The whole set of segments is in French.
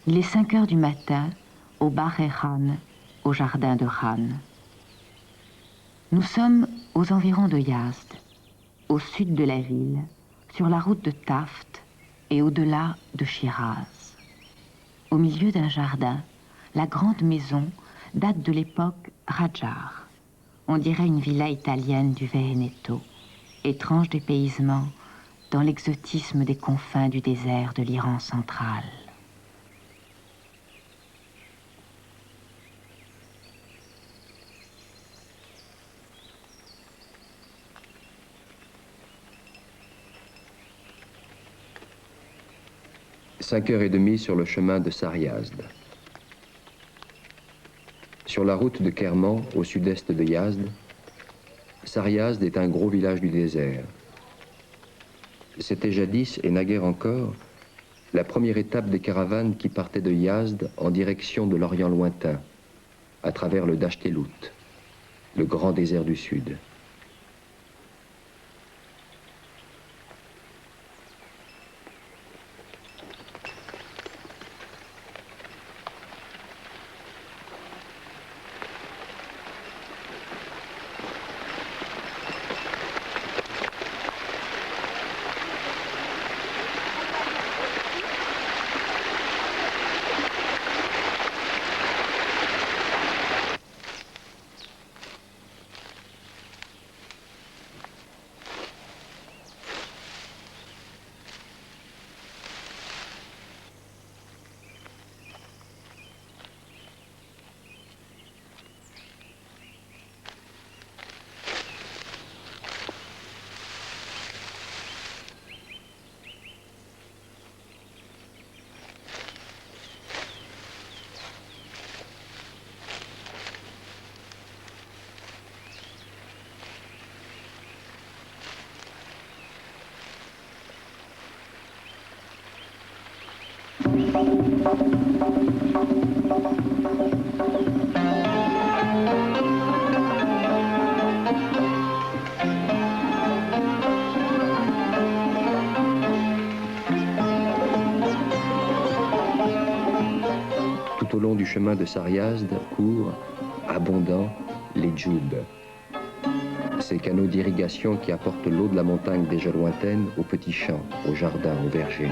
Il est 5 heures du matin, au Bar Khan, au jardin de Khan. Nous sommes aux environs de Yazd, au sud de la ville, sur la route de Taft et au-delà de Shiraz. Au milieu d'un jardin, la grande maison date de l'époque Qajar. On dirait une villa italienne du Veneto, étrange dépaysement dans l'exotisme des confins du désert de l'Iran central. Cinq heures et demie sur le chemin de Sar-Yazd. Sur la route de Kerman, au sud-est de Yazd, Sar-Yazd est un gros village du désert. C'était jadis, et naguère encore, la première étape des caravanes qui partaient de Yazd en direction de l'Orient lointain, à travers le Dasht-e-Lout, le grand désert du sud. Tout au long du chemin de Sar-Yazd courent, abondants, les djoubs. Ces canaux d'irrigation qui apportent l'eau de la montagne déjà lointaine aux petits champs, aux jardins, aux vergers.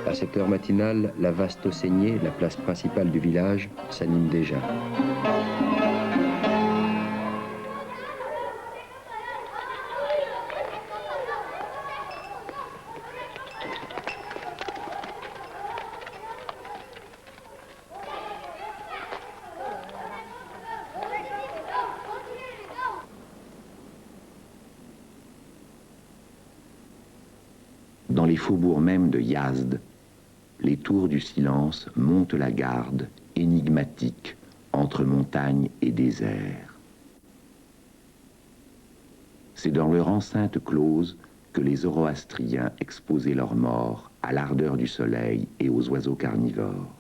À cette heure matinale, la vaste Ossénier, la place principale du village, s'anime déjà. Dans les faubourgs même de Yazd, les tours du silence montent la garde, énigmatique, entre montagne et désert. C'est dans leur enceinte close que les zoroastriens exposaient leurs morts à l'ardeur du soleil et aux oiseaux carnivores.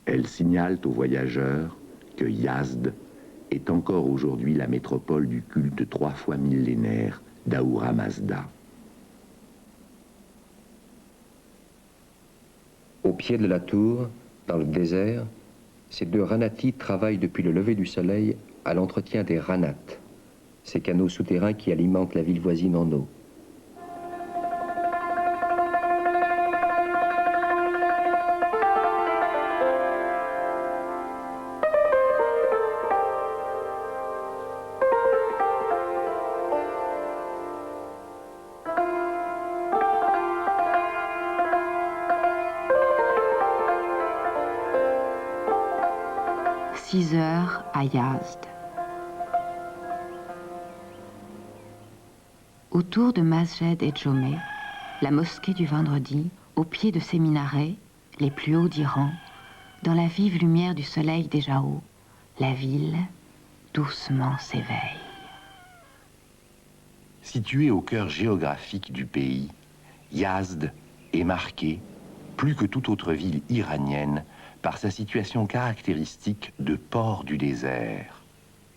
Elles signalent aux voyageurs que Yazd est encore aujourd'hui la métropole du culte 3 fois millénaire d'Ahura Mazda. Au pied de la tour, dans le désert, ces deux ranatis travaillent depuis le lever du soleil à l'entretien des ranats, ces canaux souterrains qui alimentent la ville voisine en eau. Heures à Yazd. Autour de Masjed et Jomé, la mosquée du vendredi, au pied de ces minarets, les plus hauts d'Iran, Dans la vive lumière du soleil déjà haut, la ville doucement s'éveille. Située au cœur géographique du pays, Yazd est marquée, plus que toute autre ville iranienne, par sa situation caractéristique de port du désert.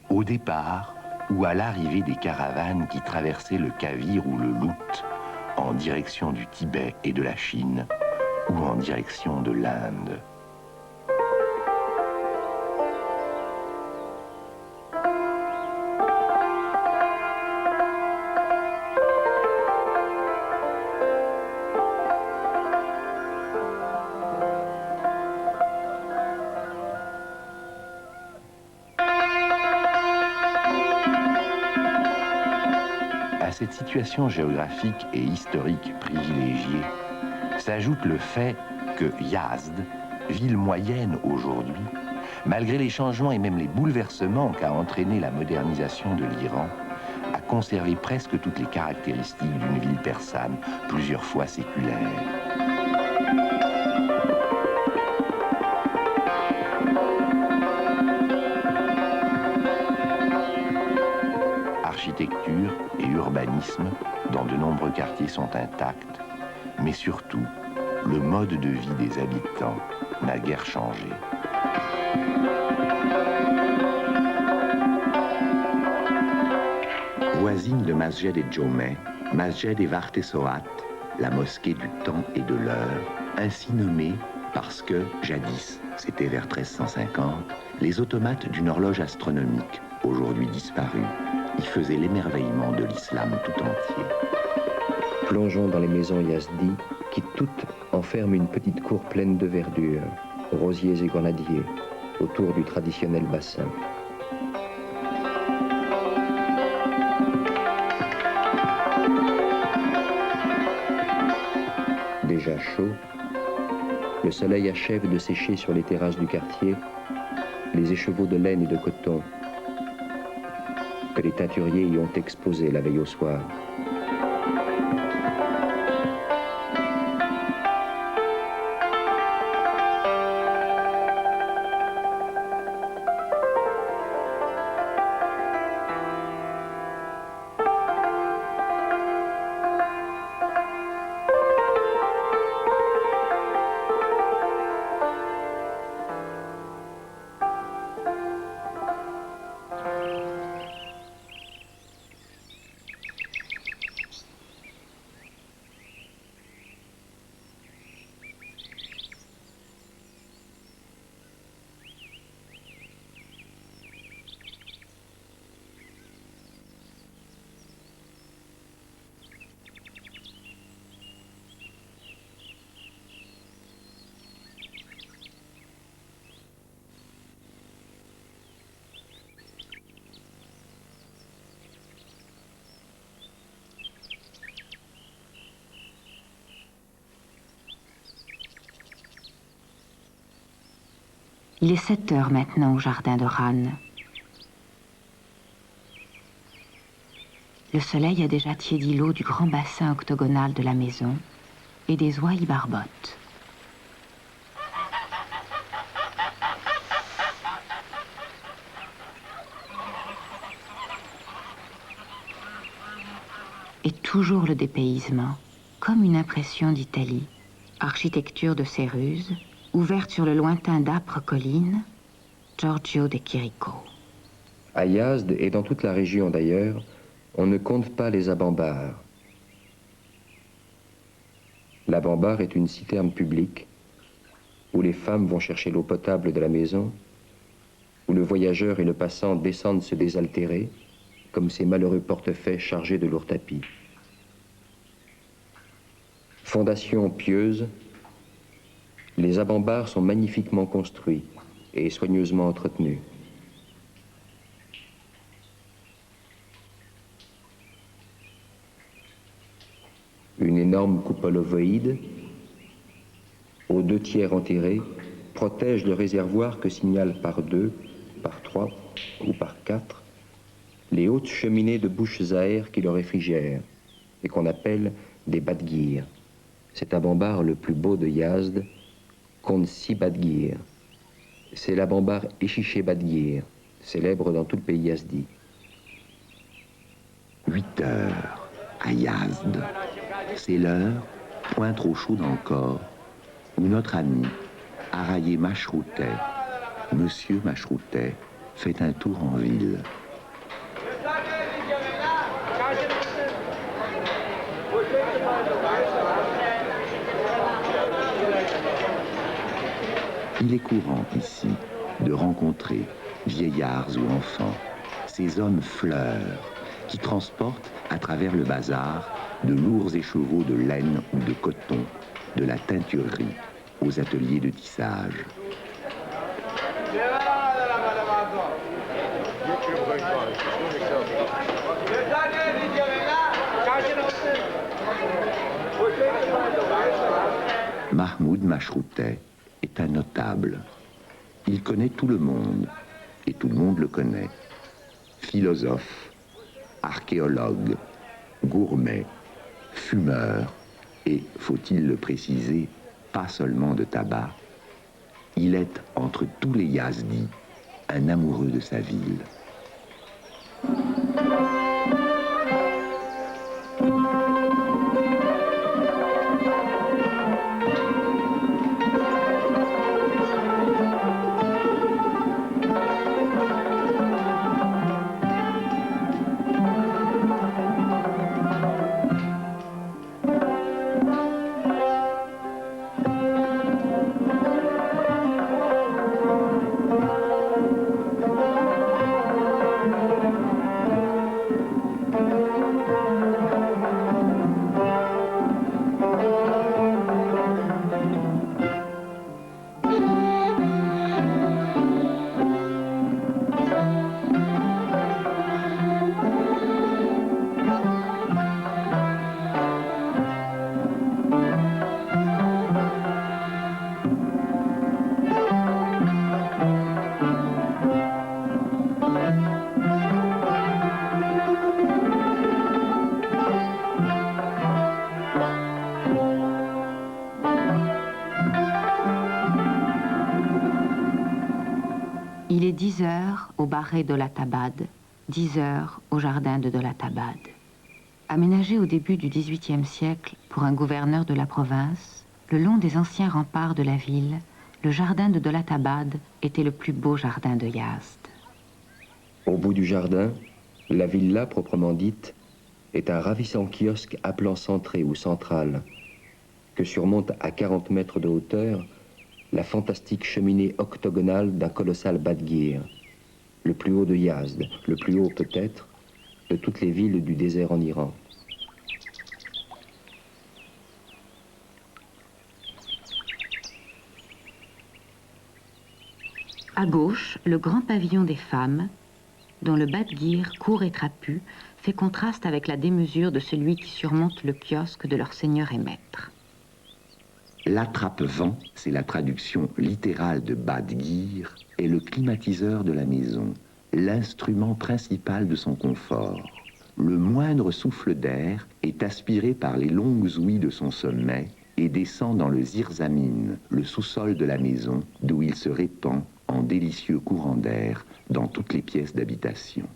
Au départ ou à l'arrivée des caravanes qui traversaient le Kavir ou le Lout en direction du Tibet et de la Chine ou en direction de l'Inde. À cette situation géographique et historique privilégiée s'ajoute le fait que Yazd, ville moyenne aujourd'hui, malgré les changements et même les bouleversements qu'a entraîné la modernisation de l'Iran, a conservé presque toutes les caractéristiques d'une ville persane, plusieurs fois séculaire. Architecture et urbanisme dans de nombreux quartiers sont intacts, mais surtout, le mode de vie des habitants n'a guère changé. Voisine de Masjed et Jomeh, Masjed et Varte Soat, la mosquée du temps et de l'heure, ainsi nommée parce que, jadis, c'était vers 1350, les automates d'une horloge astronomique, aujourd'hui disparue, y faisaient l'émerveillement de l'islam tout entier. Plongeons dans les maisons yazdi qui toutes enferment une petite cour pleine de verdure, rosiers et grenadiers, autour du traditionnel bassin. Déjà chaud, le soleil achève de sécher sur les terrasses du quartier les écheveaux de laine et de coton que les teinturiers y ont exposés la veille au soir. Il est 7 heures maintenant au jardin de Rannes. Le soleil a déjà tiédi l'eau du grand bassin octogonal de la maison et des oies y barbotent. Et toujours le dépaysement, comme une impression d'Italie, architecture de Céruse, ouverte sur le lointain d'âpres collines, Giorgio de Chirico. À Yazd et dans toute la région d'ailleurs, on ne compte pas les abambars. L'abambar est une citerne publique où les femmes vont chercher l'eau potable de la maison, où le voyageur et le passant descendent se désaltérer, comme ces malheureux portefaix chargés de lourds tapis. Fondation pieuse, les abambars sont magnifiquement construits et soigneusement entretenus. Une énorme coupole ovoïde, aux 2 tiers enterrés, protège le réservoir que signalent par 2, par 3 ou par 4 les hautes cheminées de bouches à air qui le réfrigèrent et qu'on appelle des badguirs. C'est abambar le plus beau de Yazd, compte 6 badguirs, c'est la bambar Echiché Badgir, célèbre dans tout le pays yazdi. 8 heures à Yazd. C'est l'heure, point trop chaud dans le corps, où notre ami, Araye Mashroutet, Monsieur Mashroutet, fait un tour en ville. Il est courant ici de rencontrer, vieillards ou enfants, ces hommes fleurs qui transportent à travers le bazar de lourds écheveaux de laine ou de coton, de la teinturerie aux ateliers de tissage. Mahmoud Mashroutet est un notable. Il connaît tout le monde, et tout le monde le connaît. Philosophe, archéologue, gourmet, fumeur, et, faut-il le préciser, pas seulement de tabac, il est, entre tous les Yazdis, un amoureux de sa ville. Il est 10 heures au Barré de la Tabad, 10 heures au jardin de la Tabad. Aménagé au début du XVIIIe siècle pour un gouverneur de la province, le long des anciens remparts de la ville, le jardin de la Tabad était le plus beau jardin de Yazd. Au bout du jardin, la villa proprement dite est un ravissant kiosque à plan cintré ou central que surmonte à 40 mètres de hauteur la fantastique cheminée octogonale d'un colossal Badgir, le plus haut de Yazd, le plus haut peut-être de toutes les villes du désert en Iran. À gauche, le grand pavillon des femmes, dont le Badgir court et trapu fait contraste avec la démesure de celui qui surmonte le kiosque de leur seigneur et maître. L'attrape-vent, c'est la traduction littérale de Badgir, est le climatiseur de la maison, l'instrument principal de son confort. Le moindre souffle d'air est aspiré par les longues ouïes de son sommet et descend dans le zirzamine, le sous-sol de la maison, d'où il se répand en délicieux courant d'air dans toutes les pièces d'habitation.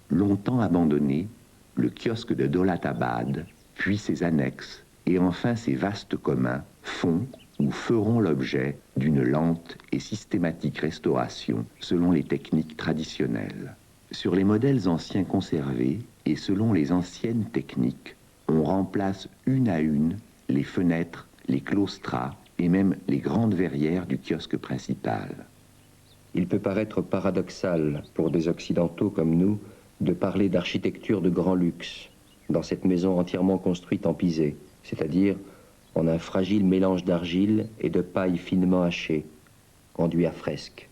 Longtemps abandonné, le kiosque de Dolatabad, puis ses annexes, et enfin ces vastes communs font ou feront l'objet d'une lente et systématique restauration selon les techniques traditionnelles. Sur les modèles anciens conservés et selon les anciennes techniques, on remplace une à une les fenêtres, les claustras et même les grandes verrières du kiosque principal. Il peut paraître paradoxal pour des Occidentaux comme nous de parler d'architecture de grand luxe dans cette maison entièrement construite en pisé, c'est-à-dire en un fragile mélange d'argile et de paille finement hachée, enduit à fresque.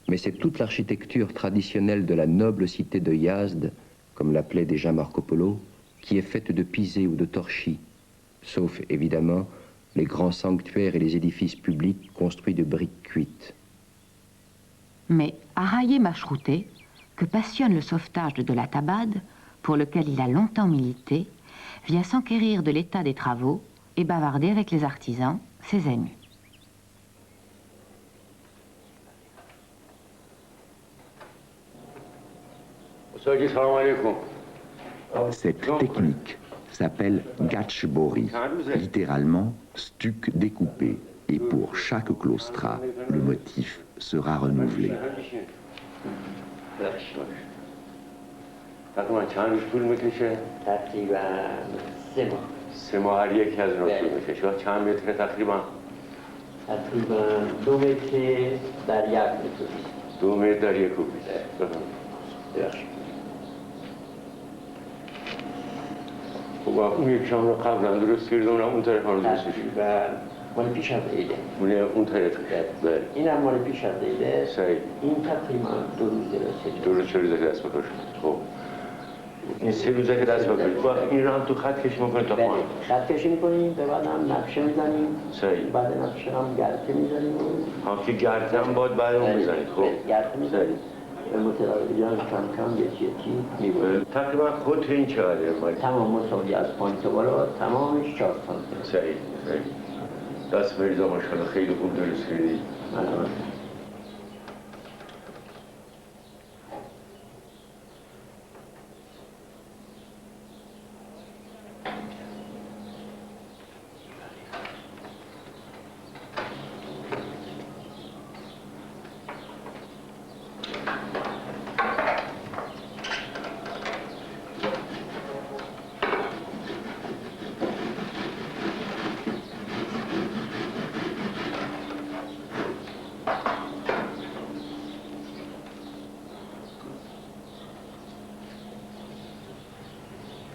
Mais c'est toute l'architecture traditionnelle de la noble cité de Yazd, comme l'appelait déjà Marco Polo, qui est faite de pisé ou de torchis, sauf évidemment les grands sanctuaires et les édifices publics construits de briques cuites. Mais Araye Mashroutet, que passionne le sauvetage de la Tabad, pour lequel il a longtemps milité, vient s'enquérir de l'état des travaux et bavarder avec les artisans, ses amis. Cette technique s'appelle gatchbori, littéralement stuc découpé. Et pour chaque claustra, le motif sera renouvelé. تقریبا چند روز طول میکشه؟ تقریبا 3 ماه. 3 ماه هر یکی از اینا طول میکشه. چند متر تقریبا؟ تقریبا 2 متر در 1 متر. 2 متر در 1 کوبیست. خب اون یکشان رو قبلا درست کردم، اون طرف رو درست کردم. و مال پیش از عیده. اون طرف. بله. این هم مال پیش از عیده. صحیح. این تقریبا 2 روز درست. 2 روز 3 روزه که دست بکش. خب. این 3 روزه که دست بکش. این رو هم تو خط کشی میکنید تا پایین. خط کشی میکنیم، بعد هم نقشه میزنیم. صحیح. بعد نقشه هم گرته میزنیم. ها که گرته هم باید بعد اون میزنید. خب. گرته میزنیم. متراقب جان کم کم یکی میبریم. تقریبا قطر این چقدره؟ تمام مساوی از پایین تا بالا تمامش 4 سانتی. صحیح. دست مریضا ماشاءالله خیلی خوب درست کردید.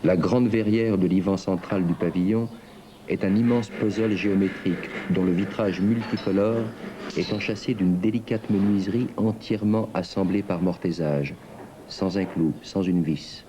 La grande verrière de l'ivent central du pavillon est un immense puzzle géométrique dont le vitrage multicolore est enchâssé d'une délicate menuiserie entièrement assemblée par mortaisage, sans un clou, sans une vis.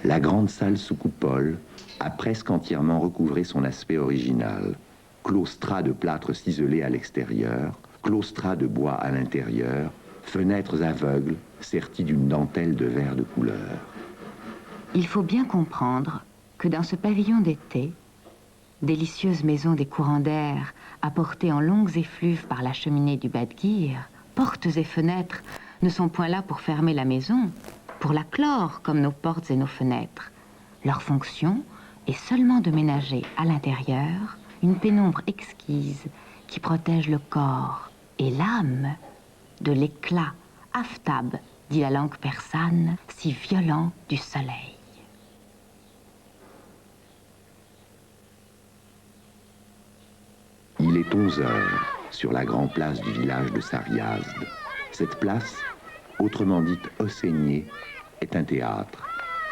La grande salle sous coupole a presque entièrement recouvré son aspect original. Claustras de plâtre ciselé à l'extérieur, claustras de bois à l'intérieur, fenêtres aveugles serties d'une dentelle de verre de couleur. Il faut bien comprendre que dans ce pavillon d'été, délicieuse maison des courants d'air apportée en longues effluves par la cheminée du Badguir, portes et fenêtres ne sont point là pour fermer la maison, pour la clore comme nos portes et nos fenêtres. Leur fonction est seulement de ménager à l'intérieur une pénombre exquise qui protège le corps et l'âme de l'éclat, aftab, dit la langue persane, si violent du soleil. Il est 11 heures sur la grande place du village de Sariazde. Cette place, autrement dite Ossénier, est un théâtre.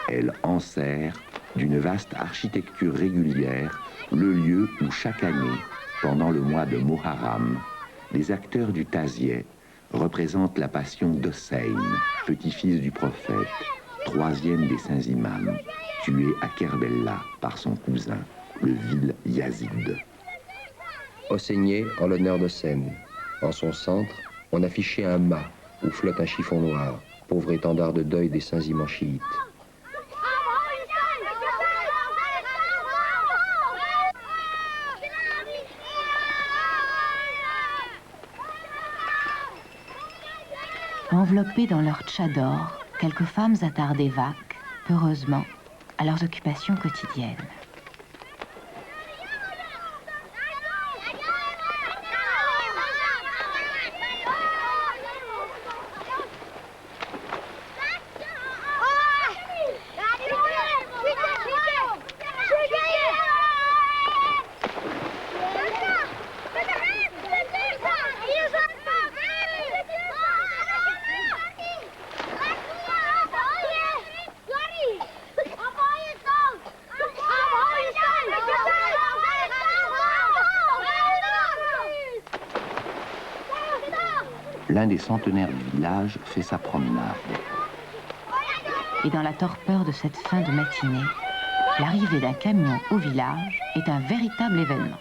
Elle enserre d'une vaste architecture régulière le lieu où chaque année, pendant le mois de Muharram, les acteurs du Tazieh représentent la passion d'Hossein, petit-fils du prophète, troisième des saints imams, tué à Kerbella par son cousin, le vil Yazid. Ossénier en l'honneur de Seine. En son centre, on affichait un mât où flotte un chiffon noir, pauvre étendard de deuil des saints imams chiites. Enveloppées dans leur tchador, quelques femmes attardées vaquent, peureusement, à leurs occupations quotidiennes. l'un des centenaires du village fait sa promenade. Et dans la torpeur de cette fin de matinée, l'arrivée d'un camion au village est un véritable événement.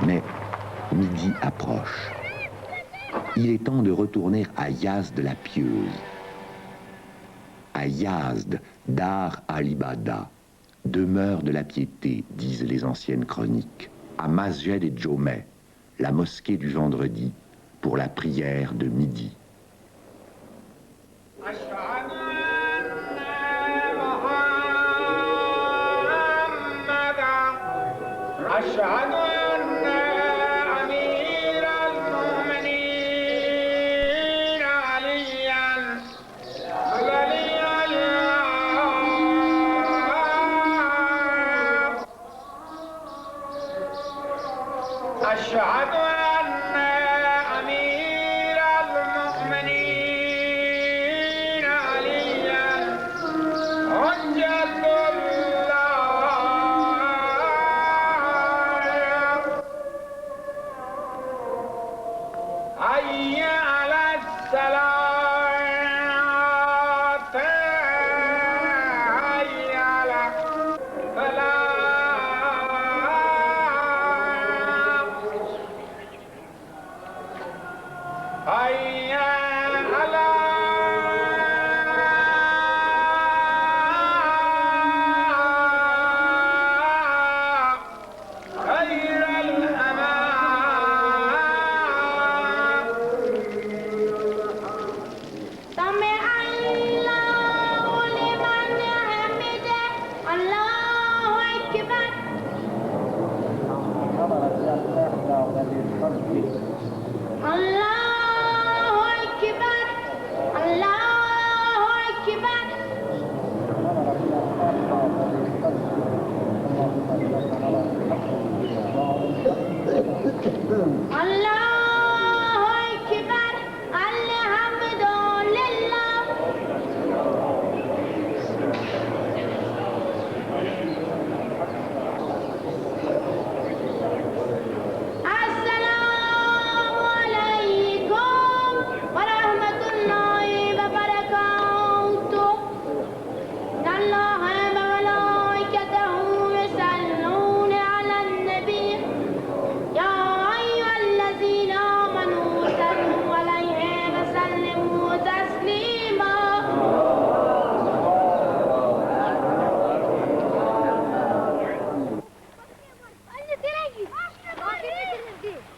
Mais midi approche. Il est temps de retourner à Yazd la Pieuse. À Yazd, Dar al-Ibada, demeure de la piété, disent les anciennes chroniques. À Masjed et Jomeh, la mosquée du vendredi, pour la prière de midi.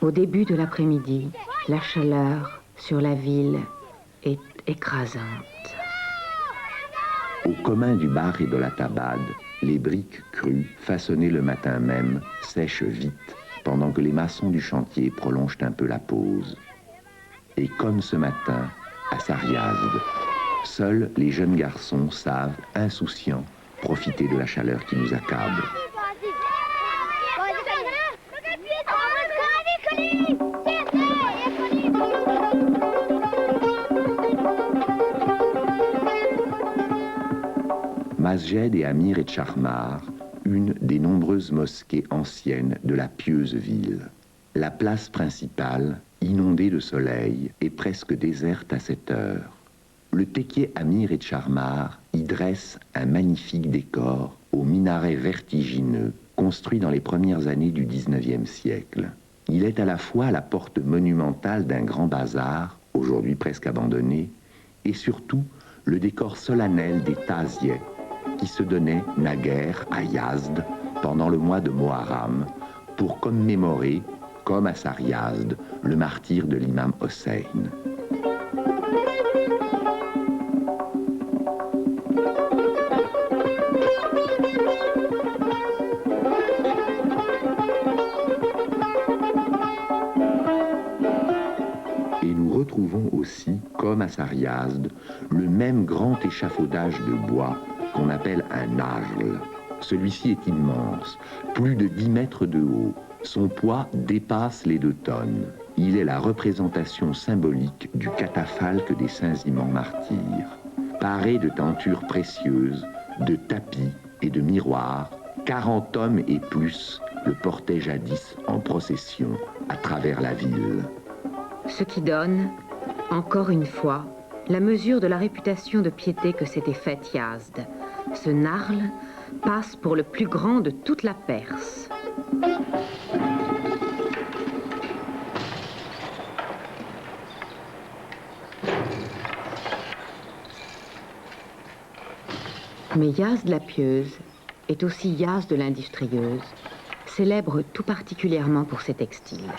Au début de l'après-midi, la chaleur sur la ville est écrasante. Au commun du bar et de la tabade, les briques crues, façonnées le matin même, sèchent vite, pendant que les maçons du chantier prolongent un peu la pause. Et comme ce matin, à Saryazd, seuls les jeunes garçons savent, insouciants, profiter de la chaleur qui nous accable. Masjed et Amir et Charmar, une des nombreuses mosquées anciennes de la pieuse ville. La place principale, inondée de soleil, est presque déserte à cette heure. Le tekié Amir et Charmar y dresse un magnifique décor aux minarets vertigineux, construit dans les premières années du XIXe siècle. Il est à la fois la porte monumentale d'un grand bazar, aujourd'hui presque abandonné, et surtout le décor solennel des taziehs, qui se donnait naguère à Yazd pendant le mois de Moharram, pour commémorer, comme à Sar-Yazd, le martyre de l'imam Hossein. Et nous retrouvons aussi, comme à Sar-Yazd, le même grand échafaudage de bois qu'on appelle un narl. Celui-ci est immense, plus de 10 mètres de haut. Son poids dépasse les 2 tonnes. Il est la représentation symbolique du catafalque des saints imams martyrs. Paré de tentures précieuses, de tapis et de miroirs, 40 hommes et plus le portaient jadis en procession à travers la ville. Ce qui donne, encore une fois, la mesure de la réputation de piété que s'était faite Yazd. Ce narl passe pour le plus grand de toute la Perse. Mais Yazd la pieuse est aussi Yazd l'industrieuse, célèbre tout particulièrement pour ses textiles.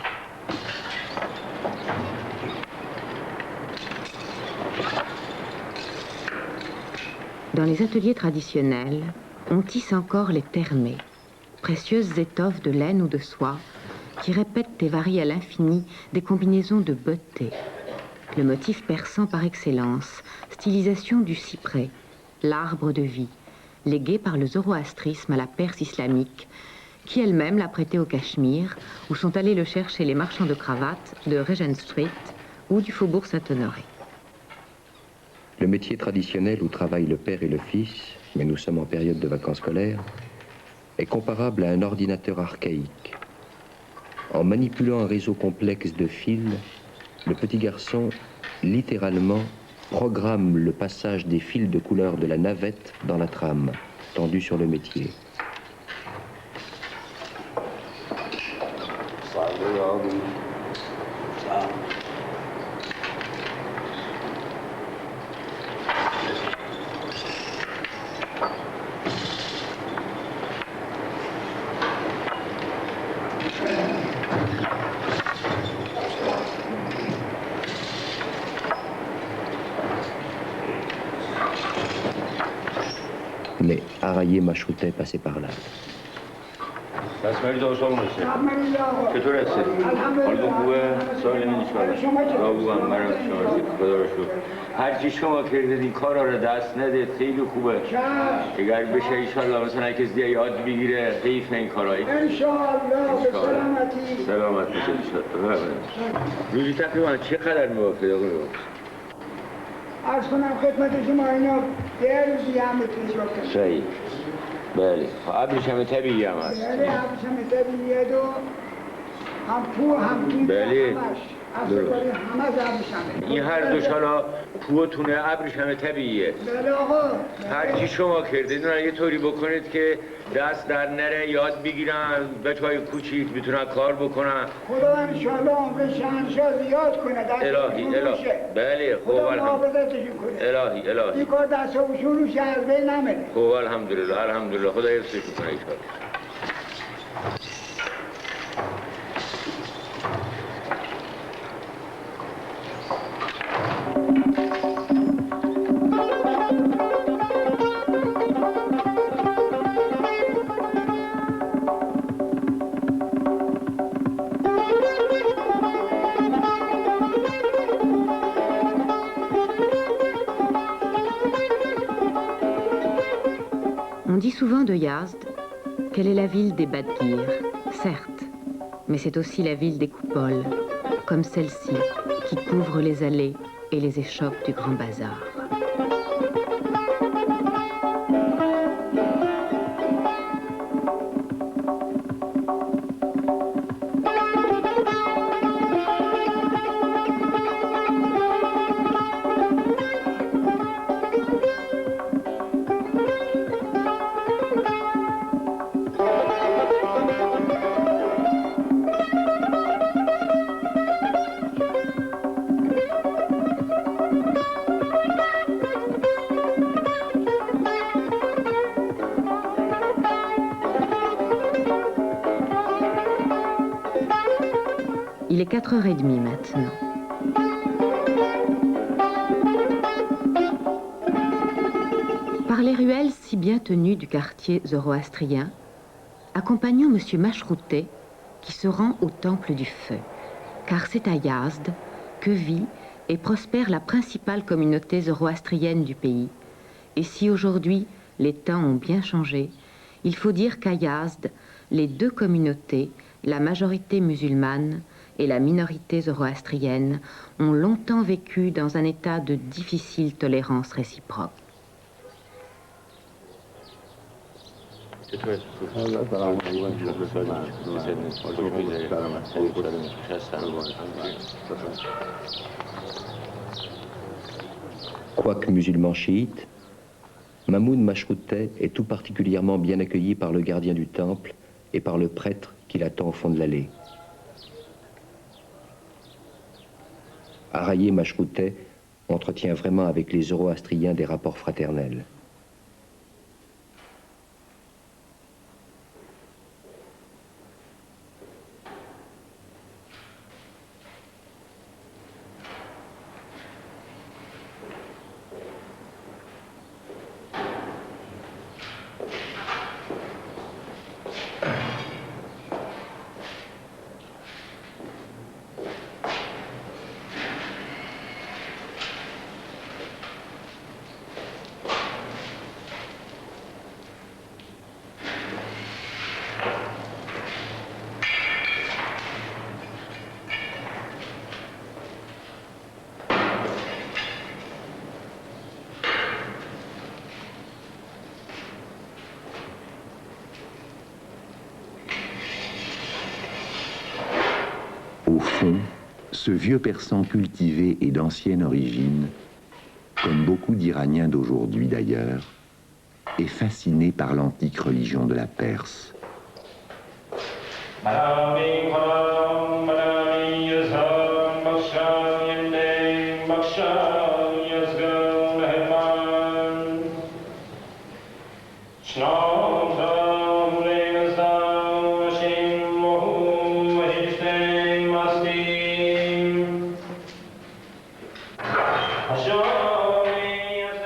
Dans les ateliers traditionnels, on tisse encore les termés, précieuses étoffes de laine ou de soie qui répètent et varient à l'infini des combinaisons de beauté. Le motif persan par excellence, stylisation du cyprès, l'arbre de vie, légué par le zoroastrisme à la Perse islamique, qui elle-même l'a prêté au Cachemire, où sont allés le chercher les marchands de cravates de Regent Street ou du faubourg Saint-Honoré. Le métier traditionnel où travaillent le père et le fils, mais nous sommes en période de vacances scolaires, est comparable à un ordinateur archaïque. En manipulant un réseau complexe de fils, le petit garçon, littéralement, programme le passage des fils de couleur de la navette dans la trame, tendue sur le métier. Mais Araye Machoutet passait par là. دستمالی داشتم میشه چطور هستی؟ حالتون خوبه؟ سالم انشالله بابوام منم شما خدا رو شکر هرچی شما کردید این کارا رو دست ندید خیلی خوبه اگر بشه انشالله مثلا کسی یاد بگیره حیف این کارایی انشالله به سلامتی سلامت بشه انشالله روزی تقریبا چقدر میوافقه آقای عرض کنم خدمت شما اینا 10 روزی هم میتونید وقت صحیح بله ابریشم طبیعی هم هست بله ابریشم طبیعیه دو هم پو هم دود بله همش این هر دوش حالا پوتونه ابریشم طبیعیه بله آقا هر چی شما کردید اون یه طوری بکنید که دست در نره یاد بگیرن بچهای کوچیک میتونن کار بکنن خدا انشالله عمر شهنشاه زیاد کنه الهی الهی بله خوب الهی الهی این کار دستشون رو از بین نمیره خوب الحمدلله خدا حفظش کنه ایشالله On dit souvent de Yazd qu'elle est la ville des Badguirs, certes, mais c'est aussi la ville des coupoles, comme celle-ci, qui couvre les allées et les échoppes du Grand Bazar. Il est 4h30 maintenant. Par les ruelles si bien tenues du quartier zoroastrien, accompagnons M. Mashroutet qui se rend au Temple du Feu, car c'est à Yazd que vit et prospère la principale communauté zoroastrienne du pays. Et si aujourd'hui les temps ont bien changé, il faut dire qu'à Yazd, les deux communautés, la majorité musulmane et la minorité zoroastrienne, ont longtemps vécu dans un état de difficile tolérance réciproque. Quoique musulman chiite, Mahmoud Mashroutet est tout particulièrement bien accueilli par le gardien du temple et par le prêtre qui l'attend au fond de l'allée. Araye Mashroutet entretient vraiment avec les zoroastriens des rapports fraternels. Au fond, ce vieux persan cultivé et d'ancienne origine, comme beaucoup d'Iraniens d'aujourd'hui d'ailleurs, est fasciné par l'antique religion de la Perse.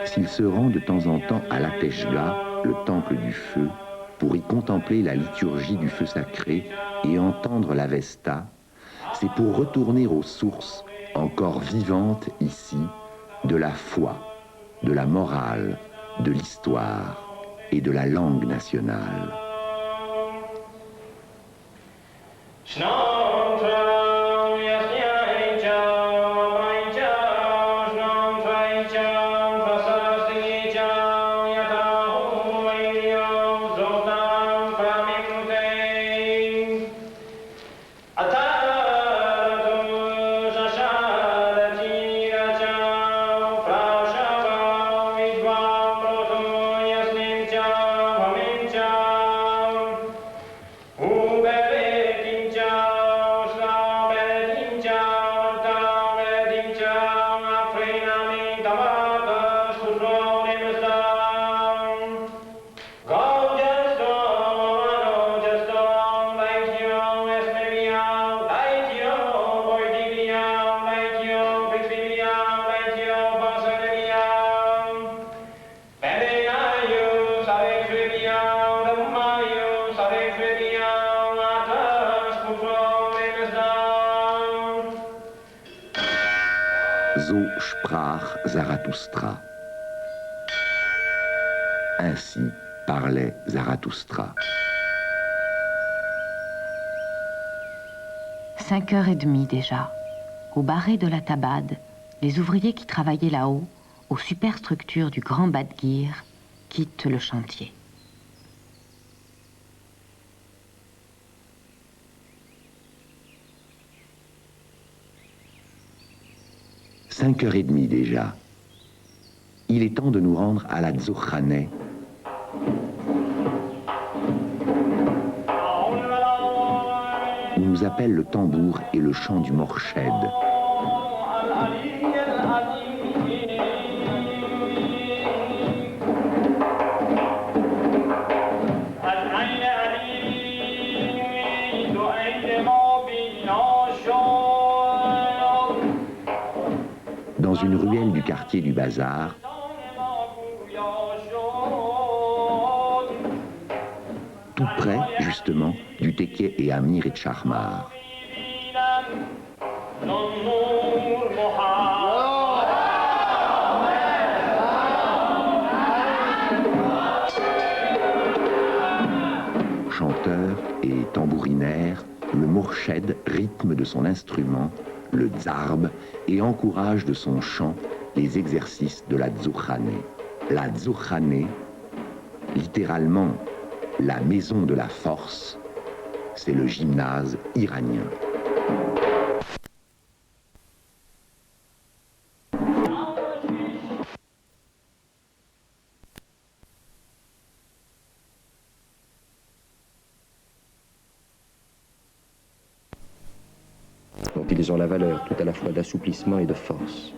S'il se rend de temps en temps à l'Ateshga, le temple du feu, pour y contempler la liturgie du feu sacré et entendre l'Avesta, c'est pour retourner aux sources encore vivantes ici de la foi, de la morale, de l'histoire et de la langue nationale. So sprach Zarathustra. Ainsi parlait Zarathustra. 5h30 déjà. Au barré de la Tabad, les ouvriers qui travaillaient là-haut, aux superstructures du Grand Badgir, quittent le chantier. « 5h30 déjà. Il est temps de nous rendre à la Tzokhaneh, où nous appellent le tambour et le chant du Morshed. شو une ruelle du quartier du Bazar, tout près, justement, du Tekke et Amir et Tchahmar. Chanteur et tambourinaire, le mourched rythme de son instrument, le tzarb, et encourage de son chant les exercices de la tzoukhane. La tzoukhane, littéralement la maison de la force, c'est le gymnase iranien. Donc ils ont la valeur tout à la fois d'assouplissement et de force.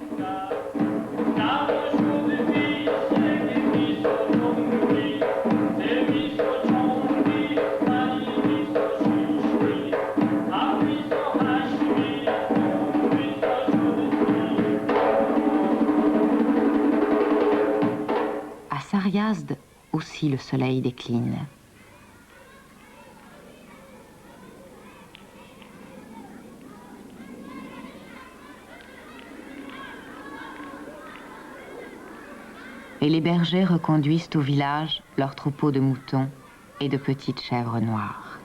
À Sariazd aussi le soleil décline. Et les bergers reconduisent au village leurs troupeaux de moutons et de petites chèvres noires.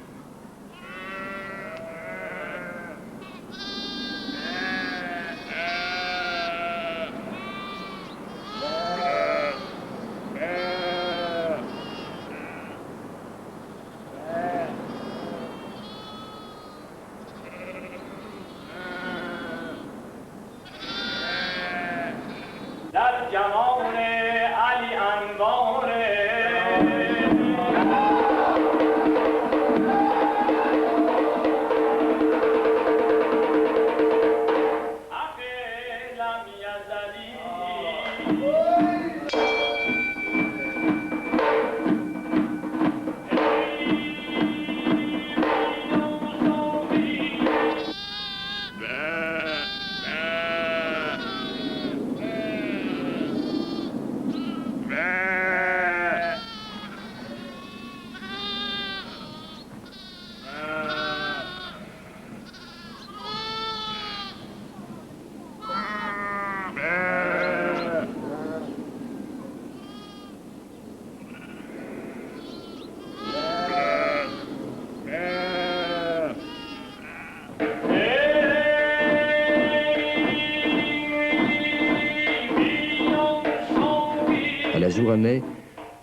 À la Zouranais,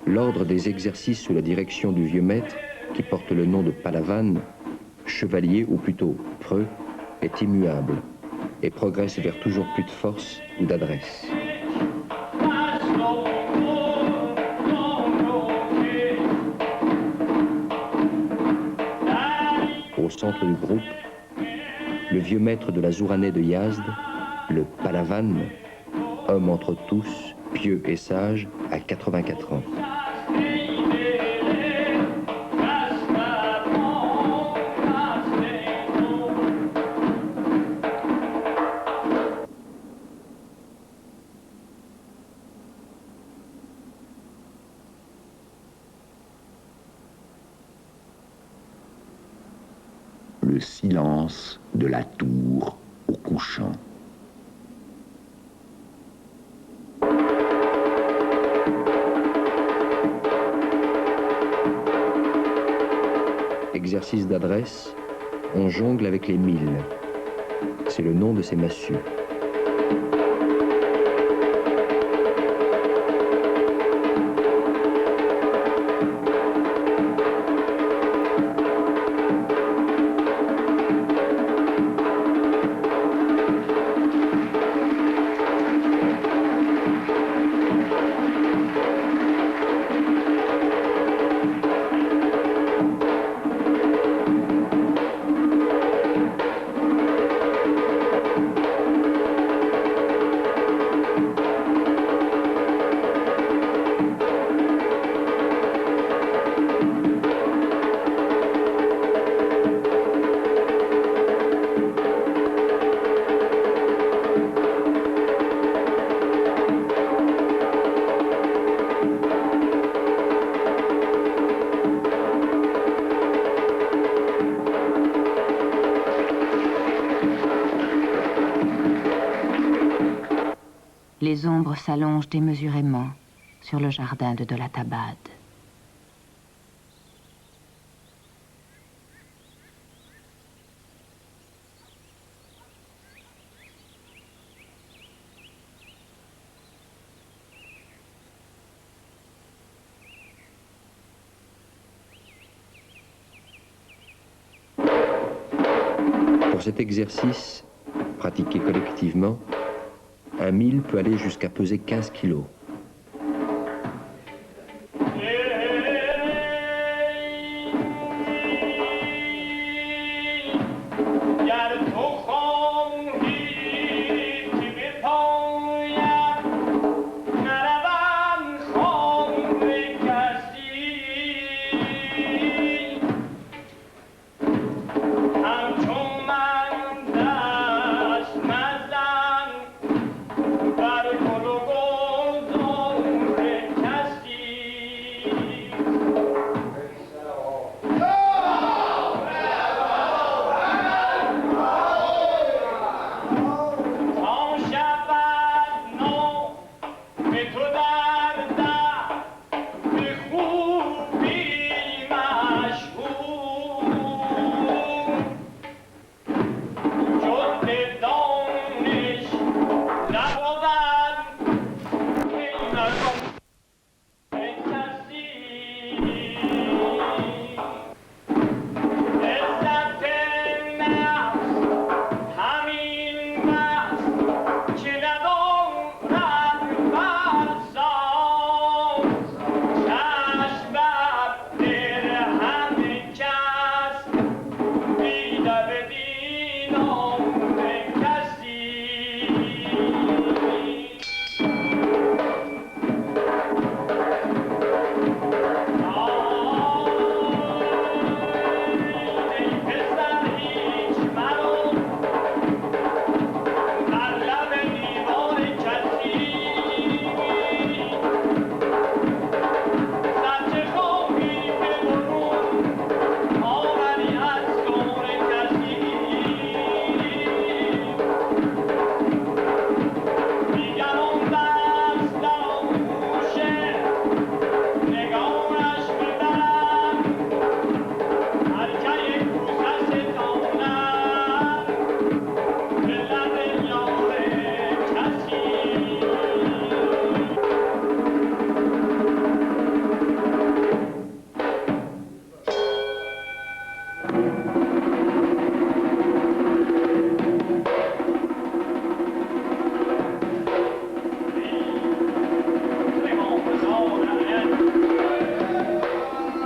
l'ordre des exercices sous la direction du vieux maître, qui porte le nom de Palavan, chevalier ou plutôt preux, est immuable et progresse vers toujours plus de force ou d'adresse. Au centre du groupe, le vieux maître de la Zouranais de Yazd, le Palavan, homme entre tous, pieux et sage, à 84 ans. Le silence de la tour au couchant. Exercice d'adresse, on jongle avec les milles. C'est le nom de ces massues. les ombres s'allongent démesurément sur le jardin de Dolatabad. Pour cet exercice, pratiqué collectivement, un mille peut aller jusqu'à peser 15 kilos.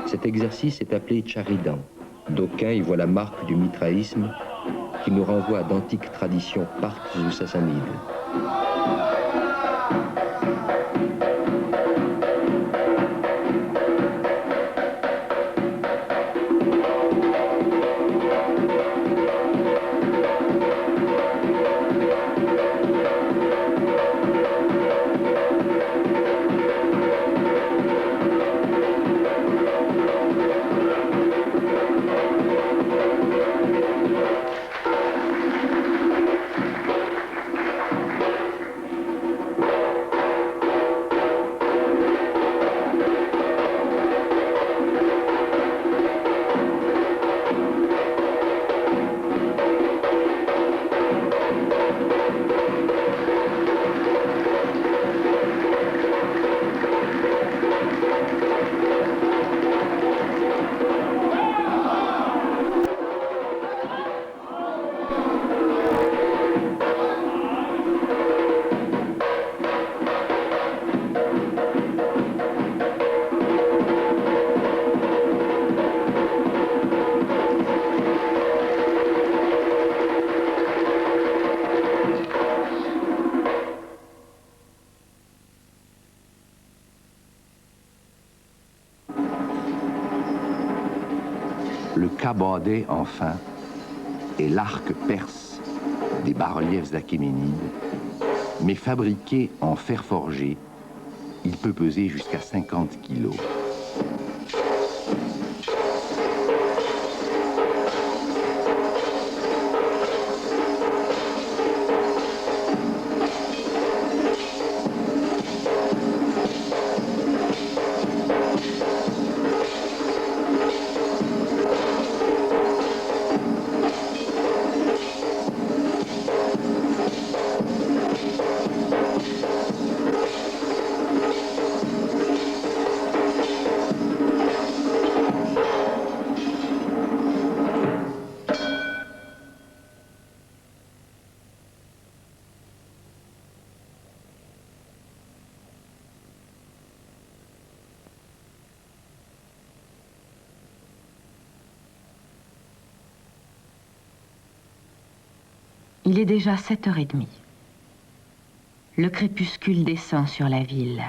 Cet exercice est appelé Charidan. D'aucuns y voient la marque du mitraïsme qui nous renvoie à d'antiques traditions parthes ou sassanides. Le kabadeh, enfin, est l'arc perse des bas-reliefs achéménides, mais fabriqué en fer forgé, il peut peser jusqu'à 50 kilos. Il est déjà 7h30. Le crépuscule descend sur la ville.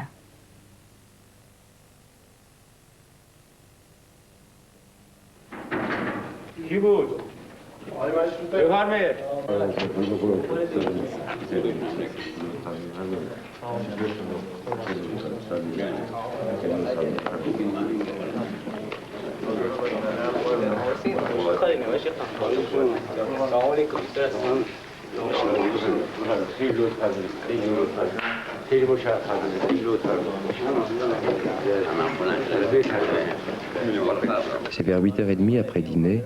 C'est vers 8h30 après dîner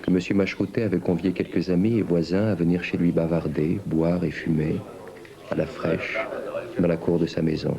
que M. Machroutet avait convié quelques amis et voisins à venir chez lui bavarder, boire et fumer, à la fraîche, dans la cour de sa maison.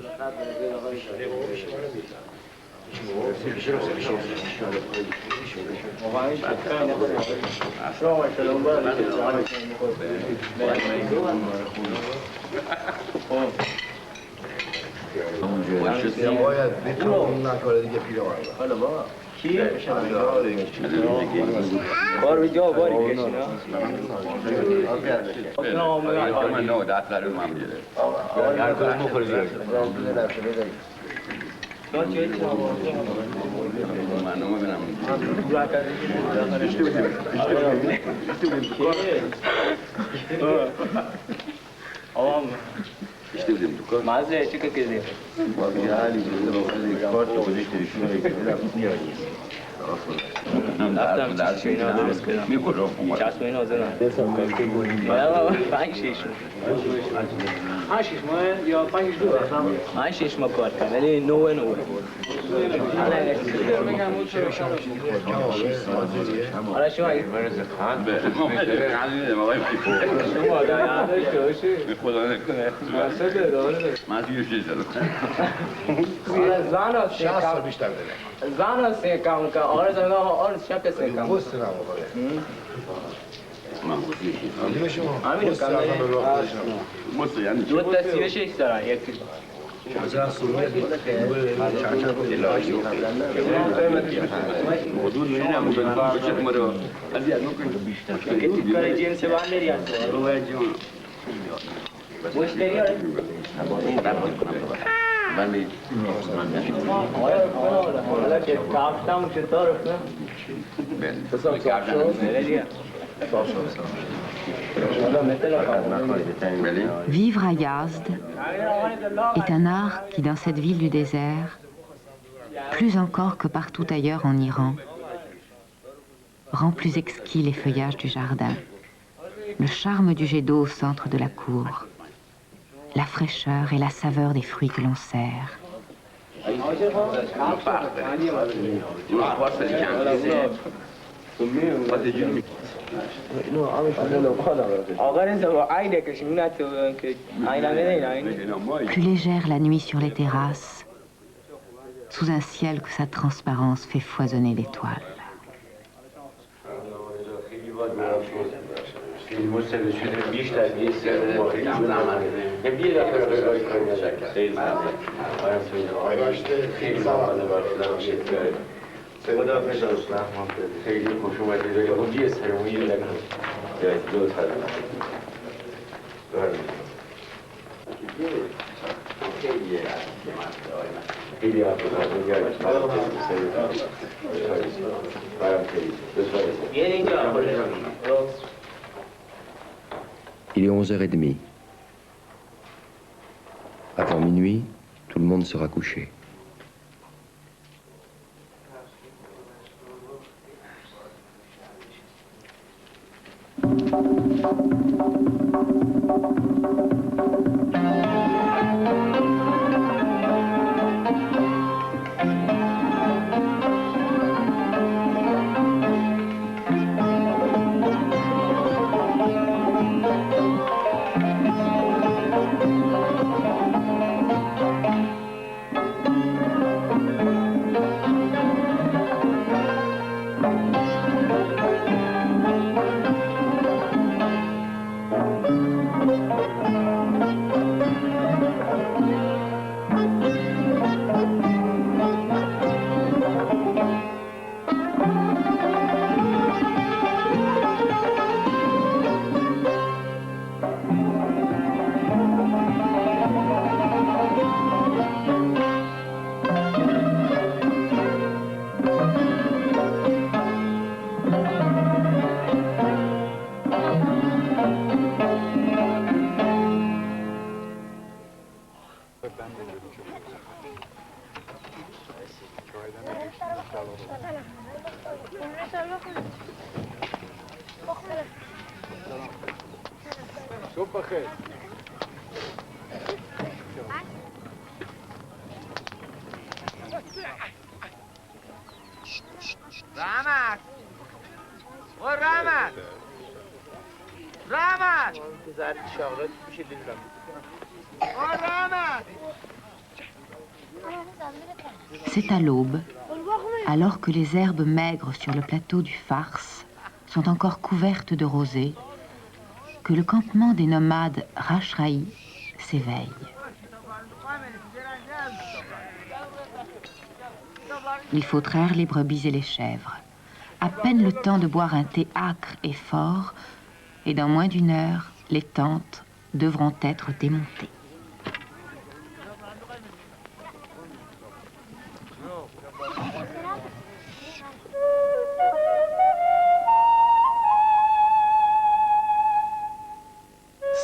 Vivre à Yazd est un art qui, dans cette ville du désert, plus encore que partout ailleurs en Iran, rend plus exquis les feuillages du jardin, le charme du jet d'eau au centre de la cour, la fraîcheur et la saveur des fruits que l'on sert. Plus légère la nuit sur les terrasses, sous un ciel que sa transparence fait foisonner l'étoile. Il est 11h30. Avant minuit, tout le monde sera couché. رحمت و رحمت رحمت C'est à l'aube, alors que les herbes maigres sur le plateau du Fars sont encore couvertes de rosée, que le campement des nomades Rachraï s'éveille. Il faut traire les brebis et les chèvres. À peine le temps de boire un thé âcre et fort, et dans moins d'une heure, les tentes devront être démontées.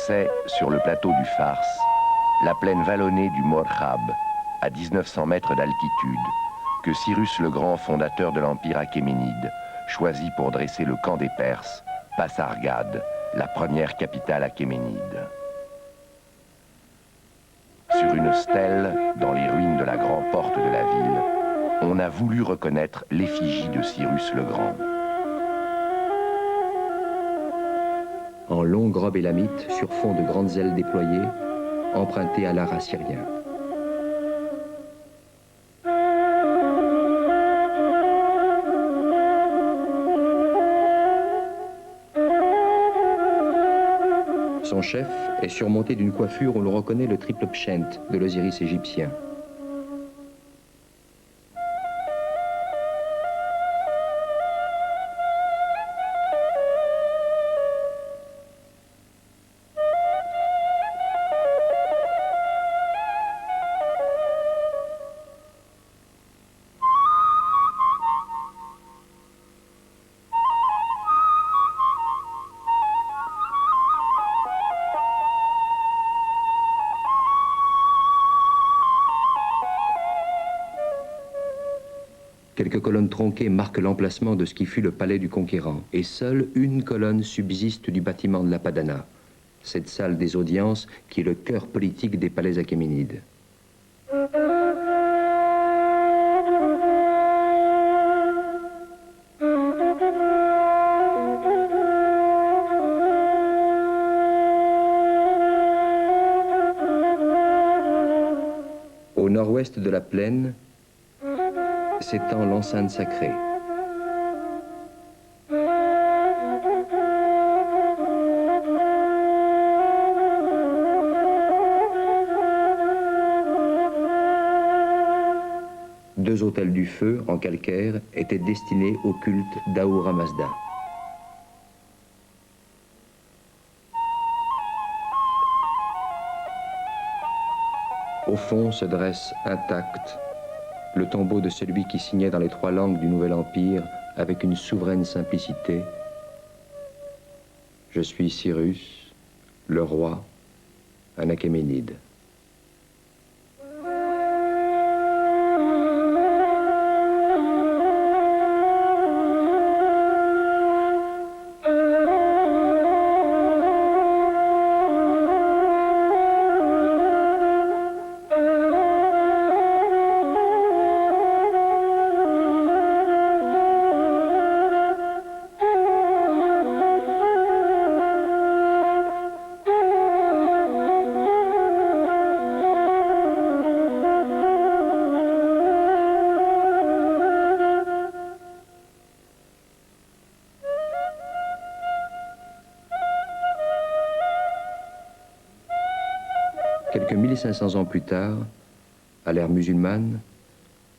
C'est, sur le plateau du Fars, la plaine vallonnée du Morhab, à 1900 mètres d'altitude, que Cyrus le Grand, fondateur de l'Empire achéménide, choisit pour dresser le camp des Perses, Pasargade, la première capitale achéménide. Sur une stèle, dans les ruines de la grande porte de la ville, on a voulu reconnaître l'effigie de Cyrus le Grand. En longue robe élamite, sur fond de grandes ailes déployées, empruntées à l'art assyrien. Son chef est surmonté d'une coiffure où l'on reconnaît le triple pshent de l'Osiris égyptien. Quelques colonnes tronquées marquent l'emplacement de ce qui fut le palais du conquérant, et seule une colonne subsiste du bâtiment de la Padana, cette salle des audiences qui est le cœur politique des palais achéménides. Au nord-ouest de la plaine s'étend l'enceinte sacrée. Deux autels du feu en calcaire étaient destinés au culte d'Ahura Mazda. Au fond se dresse intact le tombeau de celui qui signait dans les trois langues du Nouvel Empire avec une souveraine simplicité. Je suis Cyrus, le roi, un achéménide. Quelques 1500 ans plus tard, à l'ère musulmane,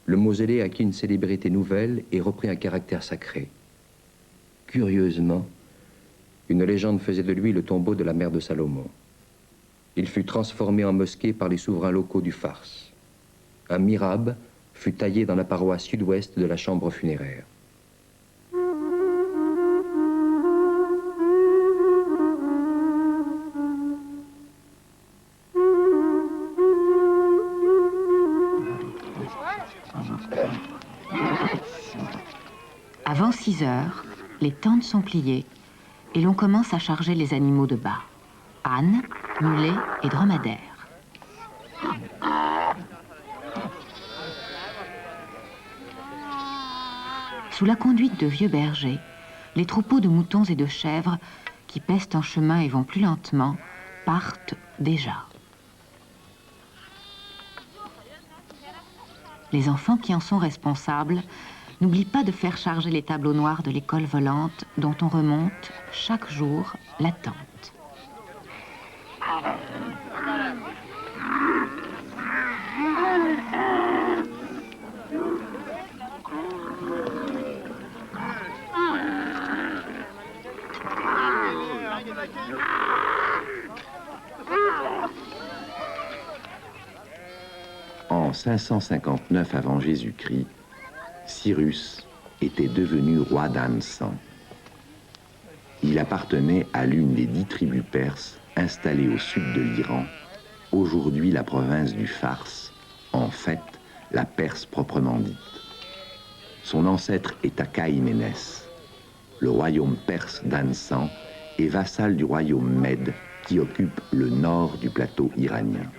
le mausolée acquit une célébrité nouvelle et reprit un caractère sacré. Curieusement, une légende faisait de lui le tombeau de la mère de Salomon. Il fut transformé en mosquée par les souverains locaux du Fars. Un mihrab fut taillé dans la paroi sud-ouest de la chambre funéraire. Avant 6 heures, les tentes sont pliées et l'on commence à charger les animaux de bas. Ânes, mulets et dromadaires. Sous la conduite de vieux bergers, les troupeaux de moutons et de chèvres, qui pèsent en chemin et vont plus lentement, partent déjà. Les enfants qui en sont responsables n'oublient pas de faire charger les tableaux noirs de l'école volante dont on remonte chaque jour la tente. En 559 avant Jésus-Christ, Cyrus était devenu roi d'Ansan. Il appartenait à l'une des 10 tribus perses installées au sud de l'Iran, aujourd'hui la province du Fars, en fait la Perse proprement dite. Son ancêtre est Achaïménès. Le royaume perse d'Ansan est vassal du royaume Mède qui occupe le nord du plateau iranien.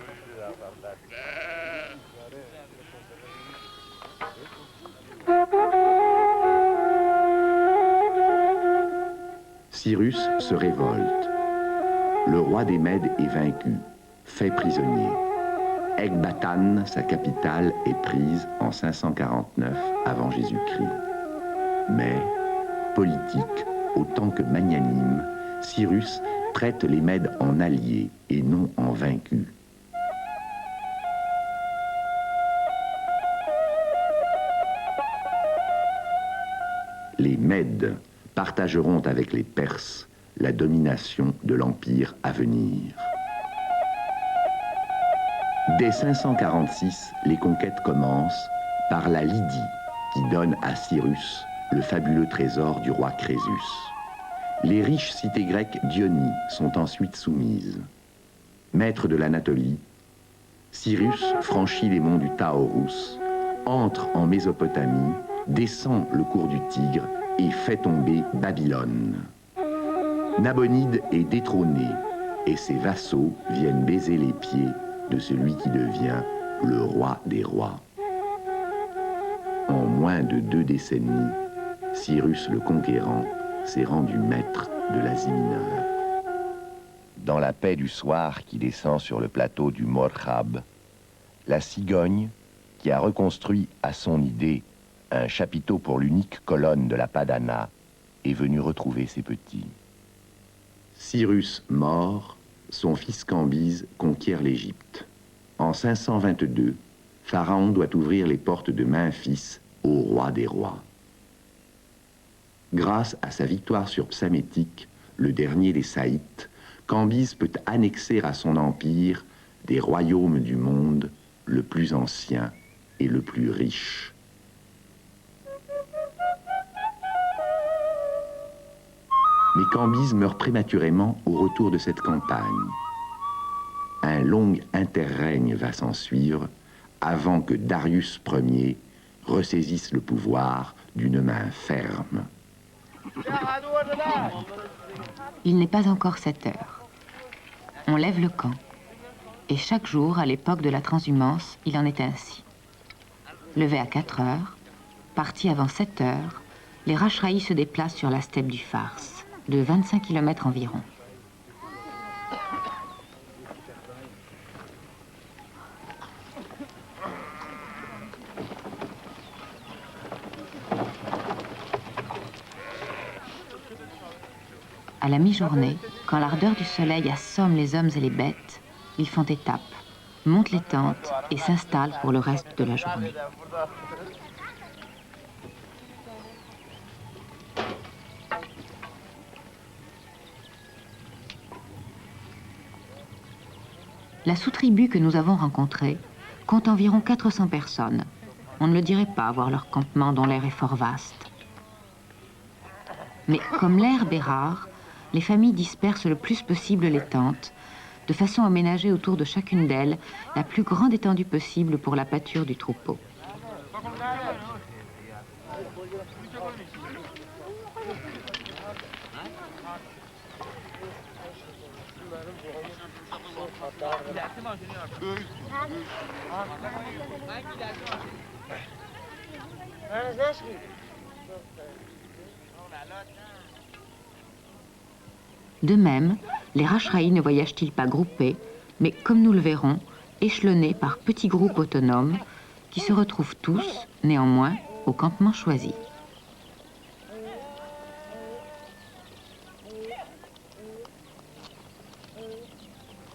Cyrus se révolte. Le roi des Mèdes est vaincu, fait prisonnier. Ecbatane, sa capitale, est prise en 549 avant Jésus-Christ. Mais, politique autant que magnanime, Cyrus traite les Mèdes en alliés et non en vaincus. Les Mèdes partageront avec les Perses la domination de l'empire à venir. Dès 546, les conquêtes commencent par la Lydie, qui donne à Cyrus le fabuleux trésor du roi Crésus. Les riches cités grecques d'Ionie sont ensuite soumises. Maître de l'Anatolie, Cyrus franchit les monts du Taurus, entre en Mésopotamie, descend le cours du Tigre et fait tomber Babylone. Nabonide est détrôné et ses vassaux viennent baiser les pieds de celui qui devient le roi des rois. En moins de 2 décennies, Cyrus le Conquérant s'est rendu maître de l'Asie mineure. Dans la paix du soir qui descend sur le plateau du Morkhab, la cigogne, qui a reconstruit à son idée un chapiteau pour l'unique colonne de la Padana, est venue retrouver ses petits. Cyrus mort, son fils Cambyse conquiert l'Égypte. En 522, Pharaon doit ouvrir les portes de Memphis au roi des rois. Grâce à sa victoire sur Psamétique, le dernier des Saïtes, Cambyse peut annexer à son empire des royaumes du monde le plus ancien et le plus riche. Mais Cambyse meurt prématurément au retour de cette campagne. Un long interrègne va s'en suivre avant que Darius Ier ressaisisse le pouvoir d'une main ferme. Il n'est pas encore 7 heures. On lève le camp. Et chaque jour, à l'époque de la transhumance, il en est ainsi. Levé à 4 heures, parti avant 7 heures, les Rachraïs se déplacent sur la steppe du Fars, de 25 km environ. À la mi-journée, quand l'ardeur du soleil assomme les hommes et les bêtes, ils font étape, montent les tentes et s'installent pour le reste de la journée. La sous-tribu que nous avons rencontrée compte environ 400 personnes. On ne le dirait pas voir leur campement dont l'air est fort vaste. Mais comme l'herbe est rare, les familles dispersent le plus possible les tentes, de façon à ménager autour de chacune d'elles la plus grande étendue possible pour la pâture du troupeau. De même, les Rachraïs ne voyagent-ils pas groupés, mais comme nous le verrons, échelonnés par petits groupes autonomes qui se retrouvent tous, néanmoins, au campement choisi.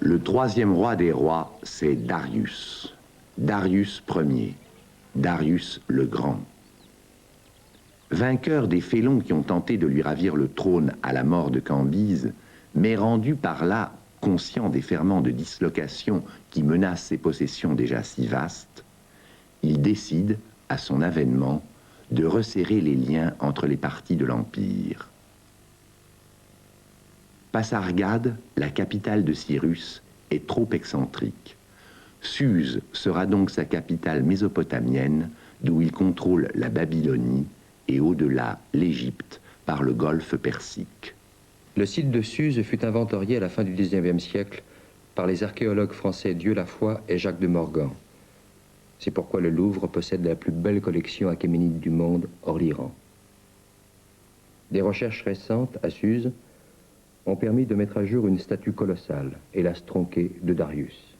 Le troisième roi des rois, c'est Darius. Darius Ier. Darius le Grand. Vainqueur des félons qui ont tenté de lui ravir le trône à la mort de Cambyse, mais rendu par là conscient des ferments de dislocation qui menacent ses possessions déjà si vastes, il décide, à son avènement, de resserrer les liens entre les parties de l'Empire. Pasargade, la capitale de Cyrus, est trop excentrique. Suse sera donc sa capitale mésopotamienne, d'où il contrôle la Babylonie et au-delà l'Égypte par le golfe Persique. Le site de Suse fut inventorié à la fin du XIXe siècle par les archéologues français Dieu Lafoy et Jacques de Morgan. C'est pourquoi le Louvre possède la plus belle collection achéménide du monde, hors l'Iran. Des recherches récentes à Suse ont permis de mettre à jour une statue colossale, hélas tronquée, de Darius.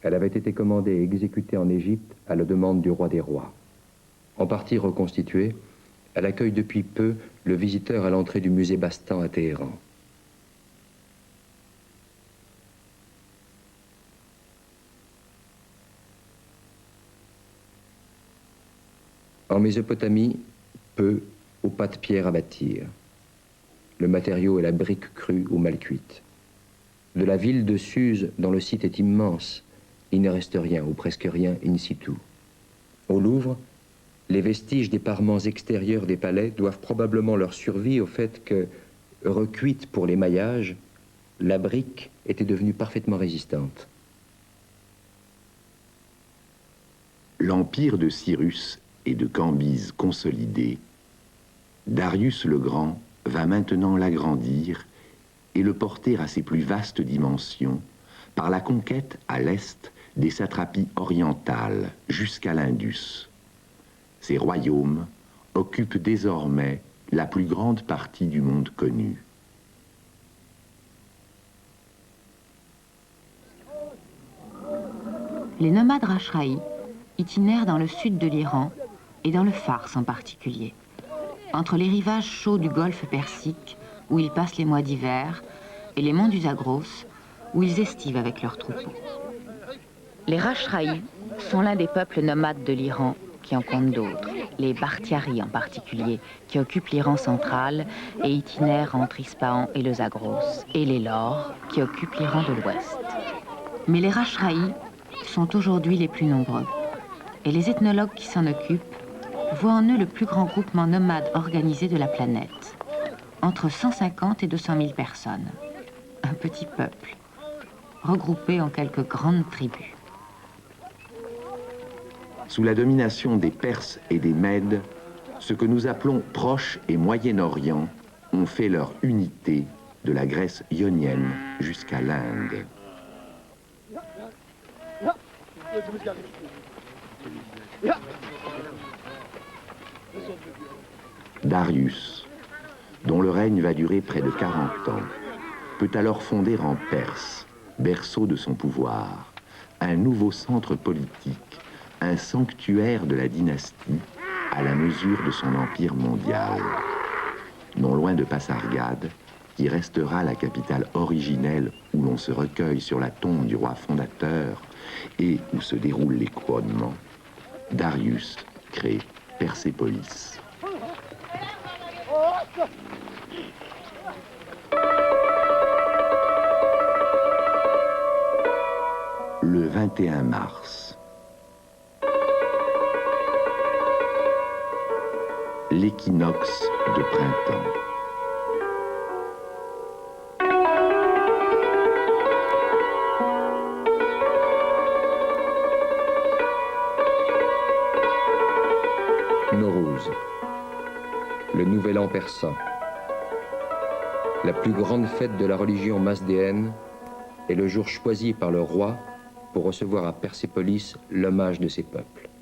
Elle avait été commandée et exécutée en Égypte à la demande du roi des rois. En partie reconstituée, elle accueille depuis peu le visiteur à l'entrée du musée Bastan à Téhéran. En Mésopotamie, peu aux pas de pierre à bâtir. Le matériau est la brique crue ou mal cuite. De la ville de Suse, dont le site est immense, il ne reste rien, ou presque rien, in situ. Au Louvre, les vestiges des parements extérieurs des palais doivent probablement leur survie au fait que, recuite pour l'émaillage, la brique était devenue parfaitement résistante. L'empire de Cyrus et de Cambyse consolidé, Darius le Grand va maintenant l'agrandir et le porter à ses plus vastes dimensions par la conquête à l'est des satrapies orientales jusqu'à l'Indus. Ces royaumes occupent désormais la plus grande partie du monde connu. Les nomades Rachraïs itinèrent dans le sud de l'Iran et dans le Fars en particulier, entre les rivages chauds du golfe Persique, où ils passent les mois d'hiver, et les monts du Zagros, où ils estivent avec leurs troupeaux. Les Rachraïs sont l'un des peuples nomades de l'Iran qui en comptent d'autres, les Bakhtiaris en particulier, qui occupent l'Iran central et itinèrent entre Ispahan et le Zagros, et les Lors, qui occupent l'Iran de l'ouest. Mais les Rachraïs sont aujourd'hui les plus nombreux, et les ethnologues qui s'en occupent voient en eux le plus grand groupement nomade organisé de la planète, entre 150 et 200 000 personnes. Un petit peuple, regroupé en quelques grandes tribus. Sous la domination des Perses et des Mèdes, ce que nous appelons Proche et Moyen-Orient ont fait leur unité de la Grèce ionienne jusqu'à l'Inde. Darius, dont le règne va durer près de 40 ans, peut alors fonder en Perse, berceau de son pouvoir, un nouveau centre politique, un sanctuaire de la dynastie à la mesure de son empire mondial. Non loin de Pasargade, qui restera la capitale originelle où l'on se recueille sur la tombe du roi fondateur et où se déroulent les couronnements, Darius crée Persépolis. Le 21 mars, l'équinoxe de printemps. Nowruz, le Nouvel An persan. La plus grande fête de la religion masdéenne est le jour choisi par le roi pour recevoir à Persépolis l'hommage de ses peuples.